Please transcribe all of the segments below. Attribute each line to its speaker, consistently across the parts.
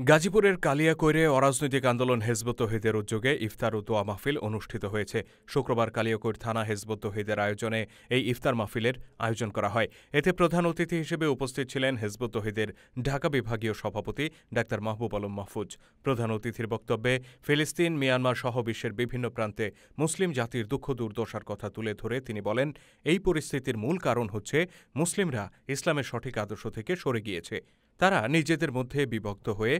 Speaker 1: গাজীপুরের কালিয়াকৈরে অরাজনৈতিক আন্দোলন হিজবুত তৌহিদের উদ্যোগে ইফতার ও দোয়া মাহফিল অনুষ্ঠিত হয়েছে। শুক্রবার কালিয়াকৈর থানা হিজবুত তৌহিদের আয়োজনে এই ইফতার মাহফিলের আয়োজন করা হয়। এতে প্রধান অতিথি হিসেবে উপস্থিত ছিলেন হিজবুত তৌহিদের ঢাকা বিভাগীয় সভাপতি ডাক্তার মাহবুব আলম মাহফুজ। প্রধান অতিথির বক্তব্যে ফিলিস্তিন, মিয়ানমার সহ বিশ্বের বিভিন্ন প্রান্তে মুসলিম জাতির দুঃখ দুর্দশার কথা তুলে ধরে তিনি বলেন, এই পরিস্থিতির মূল কারণ হচ্ছে মুসলিমরা ইসলামের সঠিক আদর্শ থেকে সরে গিয়েছে। তারা নিজেদের মধ্যে বিভক্ত হয়ে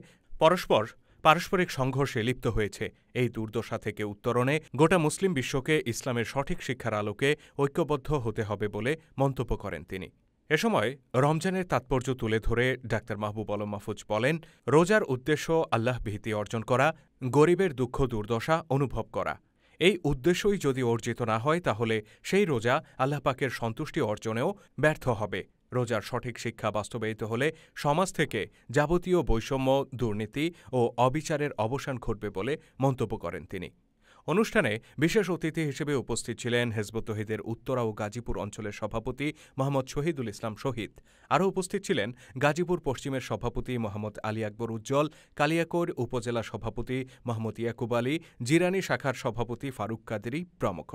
Speaker 1: পারস্পরিক সংঘর্ষে লিপ্ত হয়েছে। এই দুর্দশা থেকে উত্তরণে গোটা মুসলিম বিশ্বকে ইসলামের সঠিক শিক্ষার আলোকে ঐক্যবদ্ধ হতে হবে বলে মন্তব্য করেন তিনি। এ সময় রমজানের তাৎপর্য তুলে ধরে ডাক্তার মাহবুব আলম মাহফুজ বলেন, রোজার উদ্দেশ্য আল্লাহ ভীতি অর্জন করা, গরিবের দুঃখ দুর্দশা অনুভব করা। এই উদ্দেশ্যই যদি অর্জিত না হয় তাহলে সেই রোজা আল্লাহ পাকের সন্তুষ্টি অর্জনেও ব্যর্থ হবে। রোজার সঠিক শিক্ষা বাস্তবায়িত হলে সমাজ থেকে যাবতীয় বৈষম্য, দুর্নীতি ও অবিচারের অবসান ঘটবে বলে মন্তব্য করেন তিনি। অনুষ্ঠানে বিশেষ অতিথি হিসেবে উপস্থিত ছিলেন হিজবুত তৌহিদের উত্তরা ও গাজীপুর অঞ্চলের সভাপতি মোহাম্মদ শহীদুল ইসলাম শহীদ। আরও উপস্থিত ছিলেন গাজীপুর পশ্চিমের সভাপতি মোহাম্মদ আলী আকবর উজ্জ্বল, কালিয়াকৈর উপজেলা সভাপতি মোহাম্মদ ইয়াকুব আলী, জিরানী শাখার সভাপতি ফারুক কাদেরী প্রমুখ।